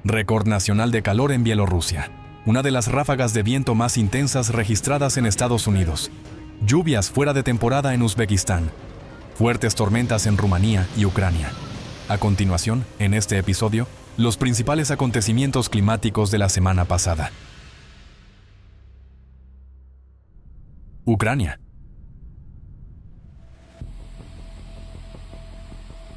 Récord nacional de calor en Bielorrusia. Una de las ráfagas de viento más intensas registradas en Estados Unidos. Lluvias fuera de temporada en Uzbekistán. Fuertes tormentas en Rumanía y Ucrania. A continuación, en este episodio, los principales acontecimientos climáticos de la semana pasada. Ucrania.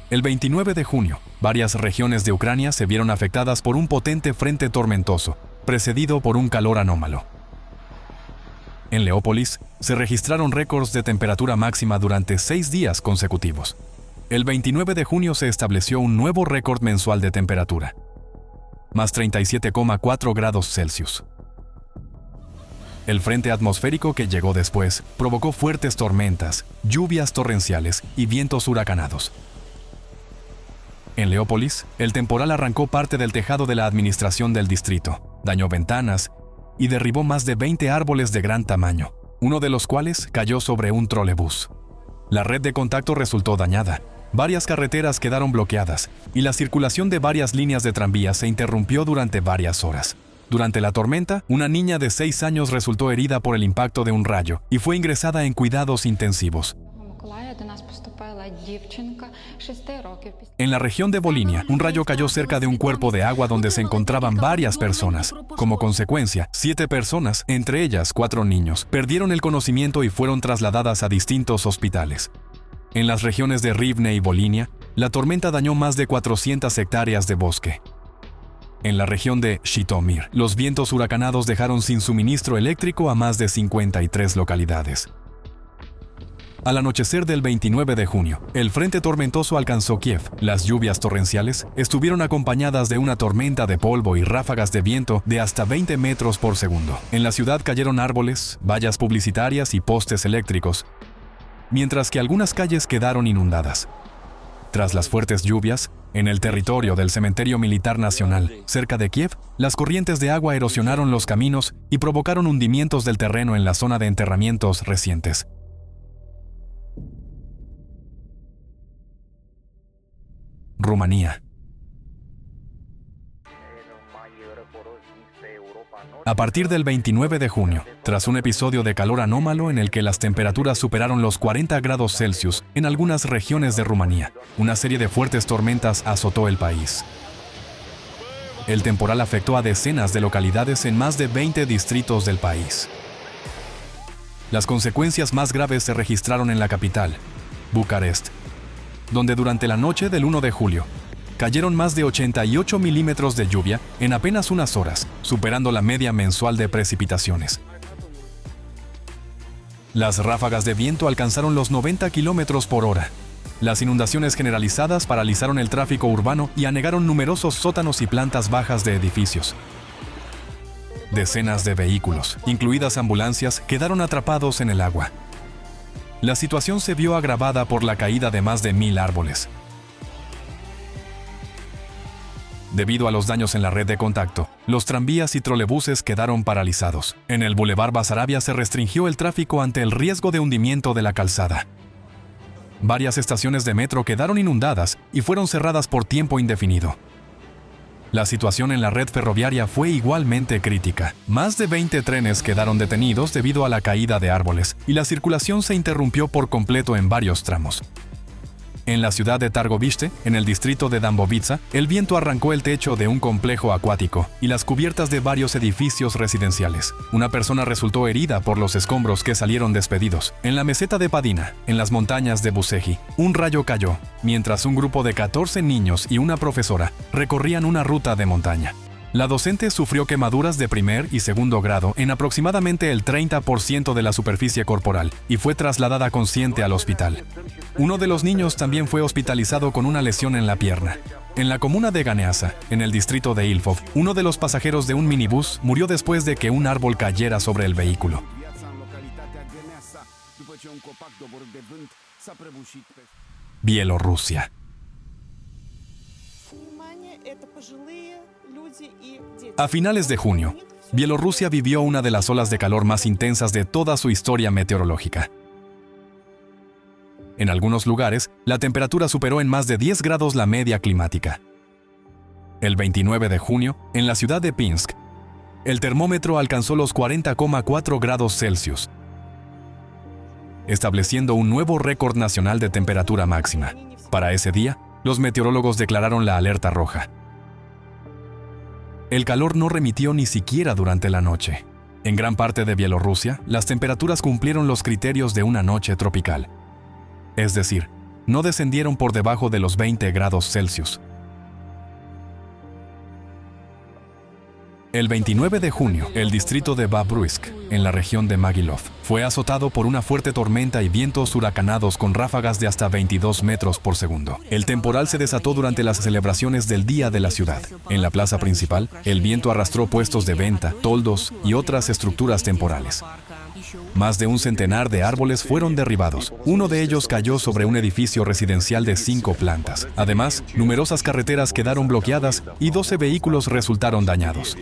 El 29 de junio, varias regiones de Ucrania se vieron afectadas por un potente frente tormentoso, precedido por un calor anómalo. En Leópolis, se registraron récords de temperatura máxima durante 6 días consecutivos. El 29 de junio se estableció un nuevo récord mensual de temperatura, más 37,4 grados Celsius. El frente atmosférico que llegó después provocó fuertes tormentas, lluvias torrenciales y vientos huracanados. En Leópolis, el temporal arrancó parte del tejado de la administración del distrito, dañó ventanas y derribó más de 20 árboles de gran tamaño, uno de los cuales cayó sobre un trolebús. La red de contacto resultó dañada, varias carreteras quedaron bloqueadas y la circulación de varias líneas de tranvía se interrumpió durante varias horas. Durante la tormenta, una niña de 6 años resultó herida por el impacto de un rayo y fue ingresada en cuidados intensivos. En la región de Volinia, un rayo cayó cerca de un cuerpo de agua donde se encontraban varias personas. Como consecuencia, 7 personas, entre ellas 4 niños, perdieron el conocimiento y fueron trasladadas a distintos hospitales. En las regiones de Rivne y Volinia, la tormenta dañó más de 400 hectáreas de bosque. En la región de Zhytomyr, los vientos huracanados dejaron sin suministro eléctrico a más de 53 localidades. Al anochecer del 29 de junio, el frente tormentoso alcanzó Kiev. Las lluvias torrenciales estuvieron acompañadas de una tormenta de polvo y ráfagas de viento de hasta 20 metros por segundo. En la ciudad cayeron árboles, vallas publicitarias y postes eléctricos, mientras que algunas calles quedaron inundadas. Tras las fuertes lluvias, en el territorio del Cementerio Militar Nacional, cerca de Kiev, las corrientes de agua erosionaron los caminos y provocaron hundimientos del terreno en la zona de enterramientos recientes. Rumanía. A partir del 29 de junio, tras un episodio de calor anómalo en el que las temperaturas superaron los 40 grados Celsius en algunas regiones de Rumanía, una serie de fuertes tormentas azotó el país. El temporal afectó a decenas de localidades en más de 20 distritos del país. Las consecuencias más graves se registraron en la capital, Bucarest, donde durante la noche del 1 de julio, cayeron más de 88 milímetros de lluvia en apenas unas horas, superando la media mensual de precipitaciones. Las ráfagas de viento alcanzaron los 90 kilómetros por hora. Las inundaciones generalizadas paralizaron el tráfico urbano y anegaron numerosos sótanos y plantas bajas de edificios. Decenas de vehículos, incluidas ambulancias, quedaron atrapados en el agua. La situación se vio agravada por la caída de más de 1000 árboles. Debido a los daños en la red de contacto, los tranvías y trolebuses quedaron paralizados. En el Boulevard Basarabia se restringió el tráfico ante el riesgo de hundimiento de la calzada. Varias estaciones de metro quedaron inundadas y fueron cerradas por tiempo indefinido. La situación en la red ferroviaria fue igualmente crítica. Más de 20 trenes quedaron detenidos debido a la caída de árboles y la circulación se interrumpió por completo en varios tramos. En la ciudad de Targovište, en el distrito de Dambovitsa, el viento arrancó el techo de un complejo acuático y las cubiertas de varios edificios residenciales. Una persona resultó herida por los escombros que salieron despedidos. En la meseta de Padina, en las montañas de Buseji, un rayo cayó, mientras un grupo de 14 niños y una profesora recorrían una ruta de montaña. La docente sufrió quemaduras de primer y segundo grado en aproximadamente el 30% de la superficie corporal y fue trasladada consciente al hospital. Uno de los niños también fue hospitalizado con una lesión en la pierna. En la comuna de Ganeasa, en el distrito de Ilfov, uno de los pasajeros de un minibús murió después de que un árbol cayera sobre el vehículo. Bielorrusia. A finales de junio, Bielorrusia vivió una de las olas de calor más intensas de toda su historia meteorológica. En algunos lugares, la temperatura superó en más de 10 grados la media climática. El 29 de junio, en la ciudad de Pinsk, el termómetro alcanzó los 40,4 grados Celsius, estableciendo un nuevo récord nacional de temperatura máxima. Para ese día, los meteorólogos declararon la alerta roja. El calor no remitió ni siquiera durante la noche. En gran parte de Bielorrusia, las temperaturas cumplieron los criterios de una noche tropical. Es decir, no descendieron por debajo de los 20 grados Celsius. El 29 de junio, el distrito de Babruisk, en la región de Magilov, fue azotado por una fuerte tormenta y vientos huracanados con ráfagas de hasta 22 metros por segundo. El temporal se desató durante las celebraciones del Día de la Ciudad. En la plaza principal, el viento arrastró puestos de venta, toldos y otras estructuras temporales. Más de un centenar de árboles fueron derribados. Uno de ellos cayó sobre un edificio residencial de 5 plantas. Además, numerosas carreteras quedaron bloqueadas y 12 vehículos resultaron dañados.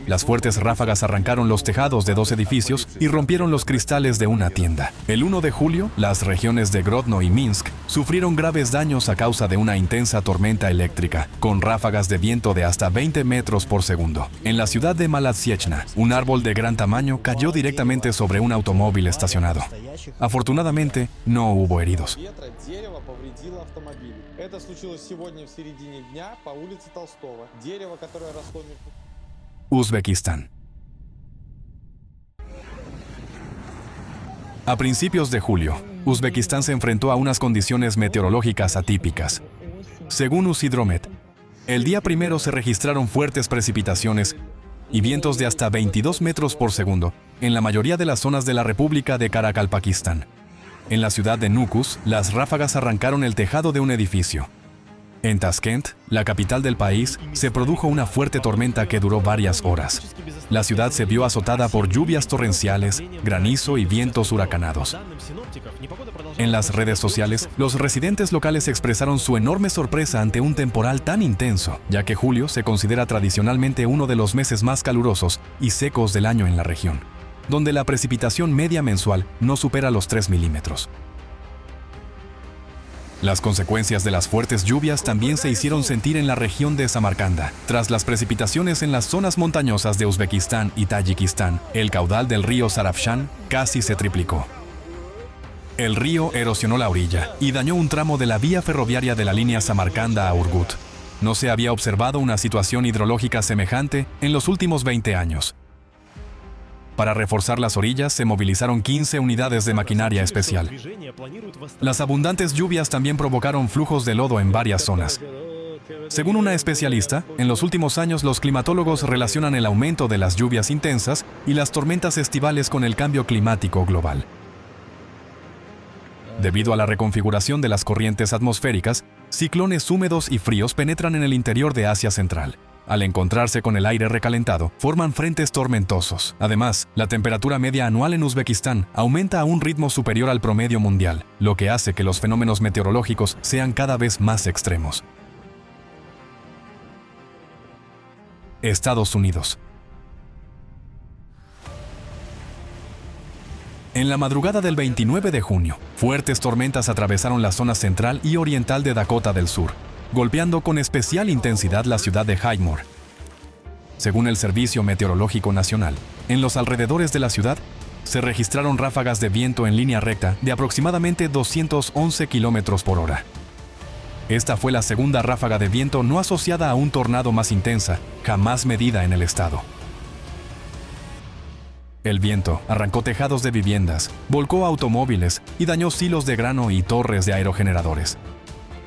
Las fuertes ráfagas arrancaron los tejados de 2 edificios y rompieron los cristales de una tienda. El 1 de julio, las regiones de Grodno y Minsk sufrieron graves daños a causa de una intensa tormenta eléctrica, con ráfagas de viento de hasta 20 metros por segundo. En la ciudad de Malatsiechna, un árbol de gran tamaño cayó directamente sobre un automóvil estacionado. Afortunadamente, no hubo heridos. Uzbekistán. A principios de julio, Uzbekistán se enfrentó a unas condiciones meteorológicas atípicas. Según Usidromet, el día primero se registraron fuertes precipitaciones y vientos de hasta 22 metros por segundo en la mayoría de las zonas de la República de Karakalpakistán. En la ciudad de Nukus, las ráfagas arrancaron el tejado de un edificio. En Tashkent, la capital del país, se produjo una fuerte tormenta que duró varias horas. La ciudad se vio azotada por lluvias torrenciales, granizo y vientos huracanados. En las redes sociales, los residentes locales expresaron su enorme sorpresa ante un temporal tan intenso, ya que julio se considera tradicionalmente uno de los meses más calurosos y secos del año en la región, donde la precipitación media mensual no supera los 3 milímetros. Las consecuencias de las fuertes lluvias también se hicieron sentir en la región de Samarcanda. Tras las precipitaciones en las zonas montañosas de Uzbekistán y Tayikistán, el caudal del río Sarafshan casi se triplicó. El río erosionó la orilla y dañó un tramo de la vía ferroviaria de la línea Samarcanda a Urgut. No se había observado una situación hidrológica semejante en los últimos 20 años. Para reforzar las orillas se movilizaron 15 unidades de maquinaria especial. Las abundantes lluvias también provocaron flujos de lodo en varias zonas. Según una especialista, en los últimos años los climatólogos relacionan el aumento de las lluvias intensas y las tormentas estivales con el cambio climático global. Debido a la reconfiguración de las corrientes atmosféricas, ciclones húmedos y fríos penetran en el interior de Asia Central. Al encontrarse con el aire recalentado, forman frentes tormentosos. Además, la temperatura media anual en Uzbekistán aumenta a un ritmo superior al promedio mundial, lo que hace que los fenómenos meteorológicos sean cada vez más extremos. Estados Unidos. En la madrugada del 29 de junio, fuertes tormentas atravesaron la zona central y oriental de Dakota del Sur, golpeando con especial intensidad la ciudad de Highmore. Según el Servicio Meteorológico Nacional, en los alrededores de la ciudad se registraron ráfagas de viento en línea recta de aproximadamente 211 kilómetros por hora. Esta fue la segunda ráfaga de viento no asociada a un tornado más intensa jamás medida en el estado. El viento arrancó tejados de viviendas, volcó automóviles y dañó silos de grano y torres de aerogeneradores.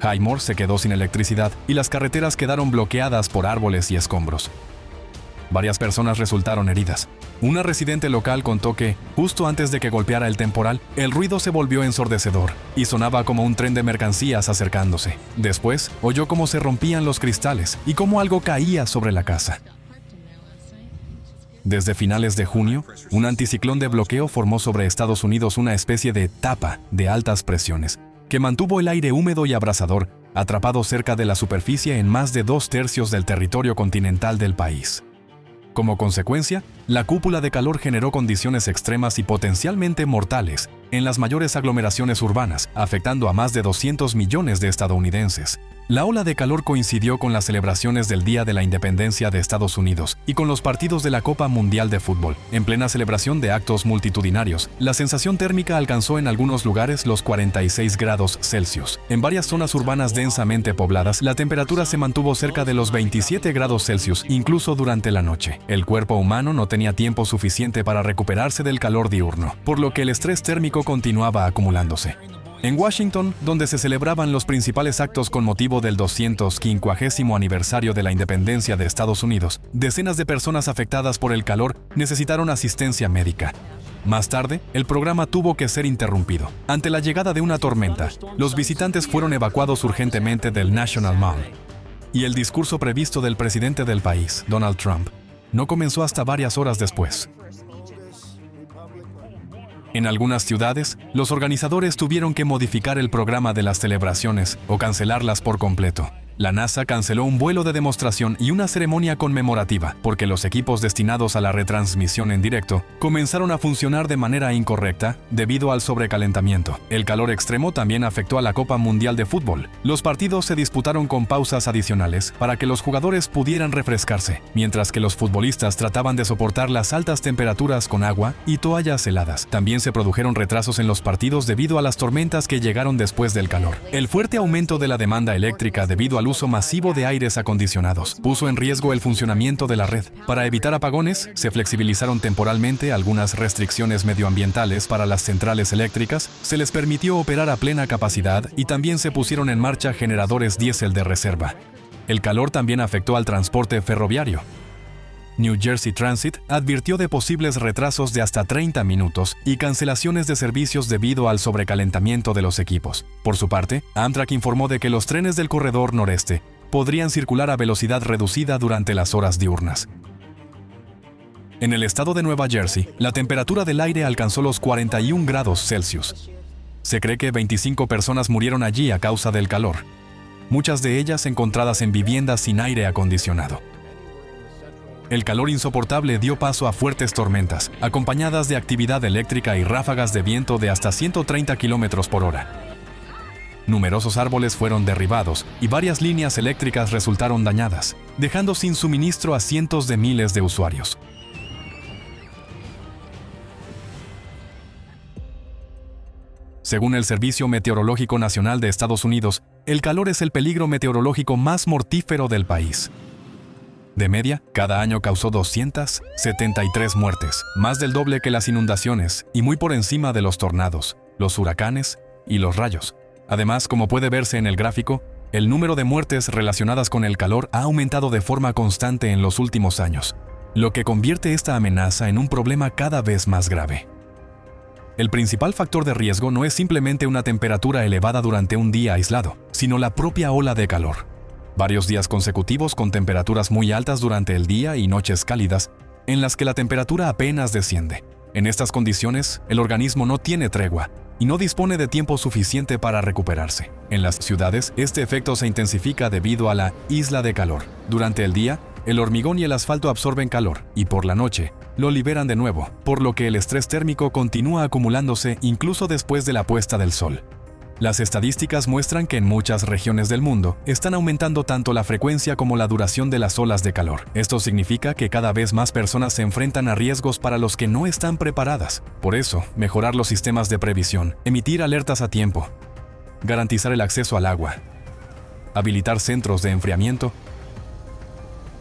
Highmore se quedó sin electricidad y las carreteras quedaron bloqueadas por árboles y escombros. Varias personas resultaron heridas. Una residente local contó que, justo antes de que golpeara el temporal, el ruido se volvió ensordecedor y sonaba como un tren de mercancías acercándose. Después, oyó cómo se rompían los cristales y cómo algo caía sobre la casa. Desde finales de junio, un anticiclón de bloqueo formó sobre Estados Unidos una especie de tapa de altas presiones, que mantuvo el aire húmedo y abrasador atrapado cerca de la superficie en más de 2/3 del territorio continental del país. Como consecuencia, la cúpula de calor generó condiciones extremas y potencialmente mortales en las mayores aglomeraciones urbanas, afectando a más de 200 millones de estadounidenses. La ola de calor coincidió con las celebraciones del Día de la Independencia de Estados Unidos y con los partidos de la Copa Mundial de Fútbol. En plena celebración de actos multitudinarios, la sensación térmica alcanzó en algunos lugares los 46 grados Celsius. En varias zonas urbanas densamente pobladas, la temperatura se mantuvo cerca de los 27 grados Celsius, incluso durante la noche. El cuerpo humano no tenía tiempo suficiente para recuperarse del calor diurno, por lo que el estrés térmico continuaba acumulándose. En Washington, donde se celebraban los principales actos con motivo del 250º aniversario de la independencia de Estados Unidos, decenas de personas afectadas por el calor necesitaron asistencia médica. Más tarde, el programa tuvo que ser interrumpido. Ante la llegada de una tormenta, los visitantes fueron evacuados urgentemente del National Mall. Y el discurso previsto del presidente del país, Donald Trump, no comenzó hasta varias horas después. En algunas ciudades, los organizadores tuvieron que modificar el programa de las celebraciones o cancelarlas por completo. La NASA canceló un vuelo de demostración y una ceremonia conmemorativa porque los equipos destinados a la retransmisión en directo comenzaron a funcionar de manera incorrecta debido al sobrecalentamiento. El calor extremo también afectó a la Copa Mundial de Fútbol. Los partidos se disputaron con pausas adicionales para que los jugadores pudieran refrescarse, mientras que los futbolistas trataban de soportar las altas temperaturas con agua y toallas heladas. También se produjeron retrasos en los partidos debido a las tormentas que llegaron después del calor. El fuerte aumento de la demanda eléctrica debido al uso masivo de aires acondicionados puso en riesgo el funcionamiento de la red. Para evitar apagones, se flexibilizaron temporalmente algunas restricciones medioambientales para las centrales eléctricas, se les permitió operar a plena capacidad y también se pusieron en marcha generadores diésel de reserva. El calor también afectó al transporte ferroviario. New Jersey Transit advirtió de posibles retrasos de hasta 30 minutos y cancelaciones de servicios debido al sobrecalentamiento de los equipos. Por su parte, Amtrak informó de que los trenes del corredor noreste podrían circular a velocidad reducida durante las horas diurnas. En el estado de Nueva Jersey, la temperatura del aire alcanzó los 41 grados Celsius. Se cree que 25 personas murieron allí a causa del calor, muchas de ellas encontradas en viviendas sin aire acondicionado. El calor insoportable dio paso a fuertes tormentas, acompañadas de actividad eléctrica y ráfagas de viento de hasta 130 km por hora. Numerosos árboles fueron derribados y varias líneas eléctricas resultaron dañadas, dejando sin suministro a cientos de miles de usuarios. Según el Servicio Meteorológico Nacional de Estados Unidos, el calor es el peligro meteorológico más mortífero del país. De media, cada año causó 273 muertes, más del doble que las inundaciones y muy por encima de los tornados, los huracanes y los rayos. Además, como puede verse en el gráfico, el número de muertes relacionadas con el calor ha aumentado de forma constante en los últimos años, lo que convierte esta amenaza en un problema cada vez más grave. El principal factor de riesgo no es simplemente una temperatura elevada durante un día aislado, sino la propia ola de calor. Varios días consecutivos con temperaturas muy altas durante el día y noches cálidas, en las que la temperatura apenas desciende. En estas condiciones, el organismo no tiene tregua y no dispone de tiempo suficiente para recuperarse. En las ciudades, este efecto se intensifica debido a la isla de calor. Durante el día, el hormigón y el asfalto absorben calor y por la noche lo liberan de nuevo, por lo que el estrés térmico continúa acumulándose incluso después de la puesta del sol. Las estadísticas muestran que en muchas regiones del mundo están aumentando tanto la frecuencia como la duración de las olas de calor. Esto significa que cada vez más personas se enfrentan a riesgos para los que no están preparadas. Por eso, mejorar los sistemas de previsión, emitir alertas a tiempo, garantizar el acceso al agua, habilitar centros de enfriamiento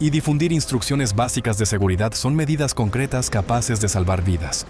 y difundir instrucciones básicas de seguridad son medidas concretas capaces de salvar vidas.